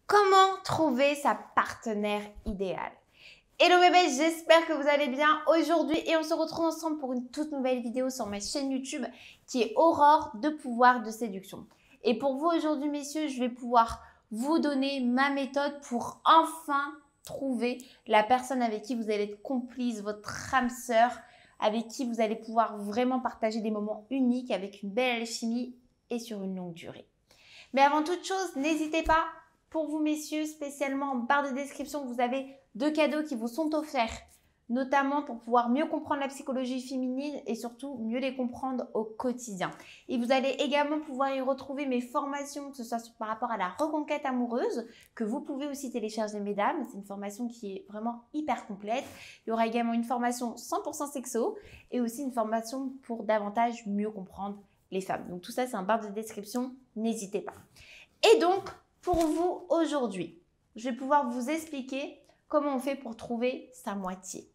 Comment trouver sa partenaire idéale? Hello bébé, j'espère que vous allez bien aujourd'hui et on se retrouve ensemble pour une toute nouvelle vidéo sur ma chaîne YouTube qui est Aurore de pouvoir de séduction. Et pour vous aujourd'hui messieurs, je vais pouvoir vous donner ma méthode pour enfin trouver la personne avec qui vous allez être complice, votre âme sœur, avec qui vous allez pouvoir vraiment partager des moments uniques avec une belle alchimie et sur une longue durée. Mais avant toute chose, n'hésitez pas, pour vous messieurs, spécialement en barre de description, vous avez 2 cadeaux qui vous sont offerts, notamment pour pouvoir mieux comprendre la psychologie féminine et surtout mieux les comprendre au quotidien. Et vous allez également pouvoir y retrouver mes formations, que ce soit par rapport à la reconquête amoureuse, que vous pouvez aussi télécharger mesdames. C'est une formation qui est vraiment hyper complète. Il y aura également une formation 100% sexo et aussi une formation pour davantage mieux comprendre les femmes. Donc tout ça, c'est en barre de description, n'hésitez pas. Et donc, pour vous aujourd'hui, je vais pouvoir vous expliquer comment on fait pour trouver sa moitié.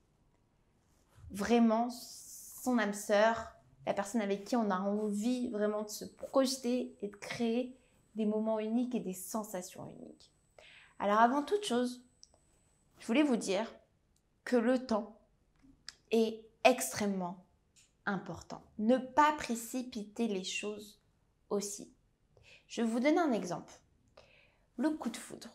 Vraiment, son âme sœur, la personne avec qui on a envie vraiment de se projeter et de créer des moments uniques et des sensations uniques. Alors avant toute chose, je voulais vous dire que le temps est extrêmement important. Ne pas précipiter les choses aussi. Je vais vous donner un exemple. Le coup de foudre.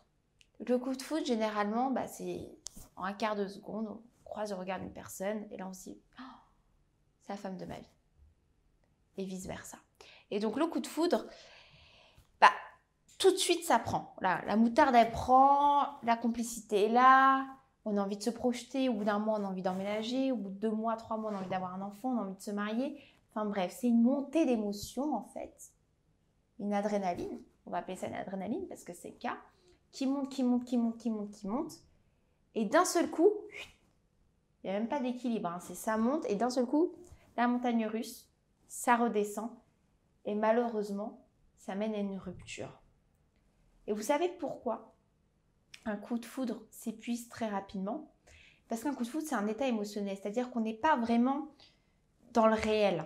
Le coup de foudre, généralement, c'est en un quart de seconde, on croise le regard d'une personne et là on se dit oh, c'est la femme de ma vie. Et vice-versa. Et donc le coup de foudre, tout de suite ça prend. Là, la moutarde elle prend, la complicité est là, on a envie de se projeter, au bout d'un mois on a envie d'emménager, au bout de 2 mois, 3 mois on a envie d'avoir un enfant, on a envie de se marier. Enfin bref, c'est une montée d'émotions en fait. Une adrénaline, on va appeler ça une adrénaline parce que c'est le cas, qui monte, qui monte, qui monte, qui monte, qui monte. Et d'un seul coup, il n'y a même pas d'équilibre, c'est ça monte et d'un seul coup, la montagne russe, ça redescend et malheureusement, ça mène à une rupture. Et vous savez pourquoi un coup de foudre s'épuise très rapidement? Parce qu'un coup de foudre, c'est un état émotionnel, c'est-à-dire qu'on n'est pas vraiment dans le réel.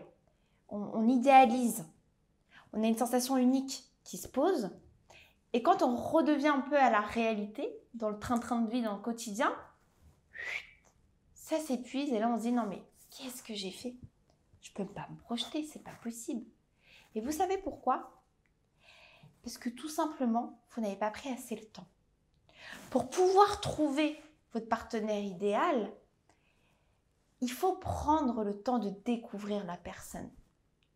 On idéalise. On a une sensation unique qui se pose. Et quand on redevient un peu à la réalité, dans le train-train de vie, dans le quotidien, ça s'épuise et là on se dit non mais qu'est-ce que j'ai fait? Je ne peux pas me projeter, c'est pas possible. Et vous savez pourquoi? Parce que tout simplement, vous n'avez pas pris assez le temps. Pour pouvoir trouver votre partenaire idéal, il faut prendre le temps de découvrir la personne.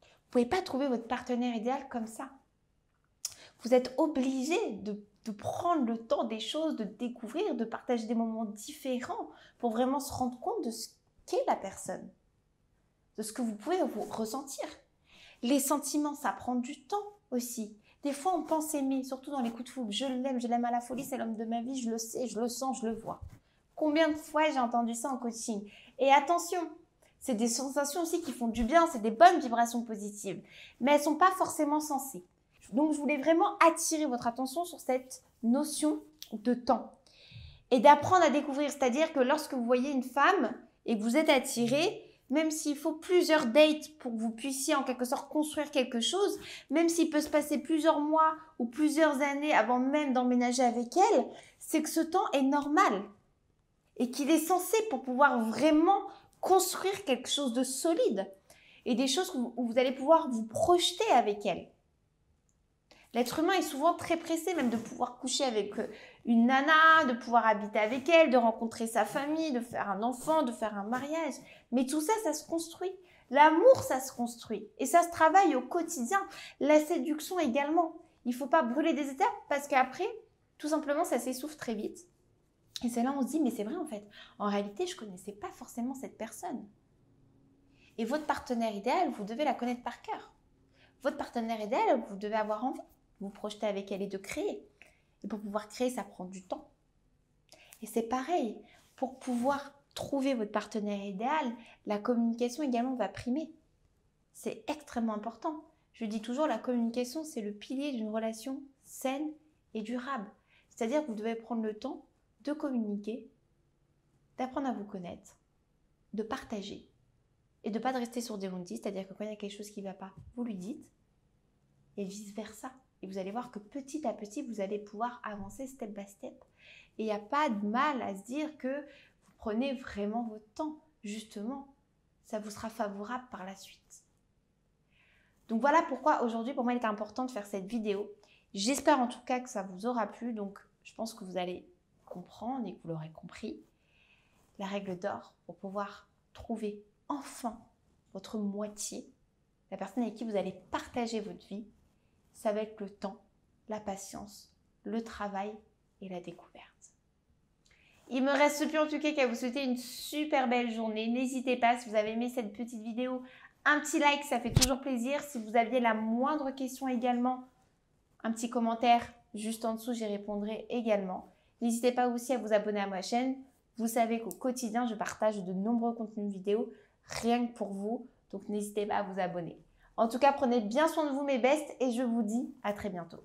Vous ne pouvez pas trouver votre partenaire idéal comme ça. Vous êtes obligé de prendre le temps des choses, de découvrir, de partager des moments différents pour vraiment se rendre compte de ce qu'est la personne, de ce que vous pouvez vous ressentir. Les sentiments, ça prend du temps aussi. Des fois, on pense aimer, surtout dans les coups de foudre. Je l'aime à la folie, c'est l'homme de ma vie, je le sais, je le sens, je le vois. Combien de fois j'ai entendu ça en coaching? Et attention, c'est des sensations aussi qui font du bien, c'est des bonnes vibrations positives, mais elles ne sont pas forcément sensées. Donc, je voulais vraiment attirer votre attention sur cette notion de temps et d'apprendre à découvrir. C'est-à-dire que lorsque vous voyez une femme et que vous êtes attiré, même s'il faut plusieurs dates pour que vous puissiez en quelque sorte construire quelque chose, même s'il peut se passer plusieurs mois ou plusieurs années avant même d'emménager avec elle, c'est que ce temps est normal et qu'il est censé pour pouvoir vraiment construire quelque chose de solide et des choses où vous allez pouvoir vous projeter avec elle. L'être humain est souvent très pressé même de pouvoir coucher avec une nana, de pouvoir habiter avec elle, de rencontrer sa famille, de faire un enfant, de faire un mariage. Mais tout ça, ça se construit. L'amour, ça se construit. Et ça se travaille au quotidien. La séduction également. Il ne faut pas brûler des étapes parce qu'après, tout simplement, ça s'essouffle très vite. Et c'est là où on se dit, mais c'est vrai en fait. En réalité, je ne connaissais pas forcément cette personne. Et votre partenaire idéal, vous devez la connaître par cœur. Votre partenaire idéal, vous devez avoir envie de vous projeter avec elle et de créer. Et pour pouvoir créer, ça prend du temps. Et c'est pareil, pour pouvoir trouver votre partenaire idéal, la communication également va primer. C'est extrêmement important. Je dis toujours, la communication, c'est le pilier d'une relation saine et durable. C'est-à-dire que vous devez prendre le temps de communiquer, d'apprendre à vous connaître, de partager et de ne pas rester sur des roundis. C'est-à-dire que quand il y a quelque chose qui ne va pas, vous lui dites et vice-versa. Et vous allez voir que petit à petit, vous allez pouvoir avancer step by step. Et il n'y a pas de mal à se dire que vous prenez vraiment votre temps. Justement, ça vous sera favorable par la suite. Donc voilà pourquoi aujourd'hui, pour moi, il est important de faire cette vidéo. J'espère en tout cas que ça vous aura plu. Donc, je pense que vous allez comprendre et que vous l'aurez compris. La règle d'or pour pouvoir trouver enfin votre moitié, la personne avec qui vous allez partager votre vie, c'est avec le temps, la patience, le travail et la découverte. Il me reste plus en tout cas qu'à vous souhaiter une super belle journée. N'hésitez pas, si vous avez aimé cette petite vidéo, un petit like, ça fait toujours plaisir. Si vous aviez la moindre question également, un petit commentaire juste en dessous, j'y répondrai également. N'hésitez pas aussi à vous abonner à ma chaîne. Vous savez qu'au quotidien, je partage de nombreux contenus vidéo rien que pour vous. Donc, n'hésitez pas à vous abonner. En tout cas, prenez bien soin de vous mes bestes et je vous dis à très bientôt.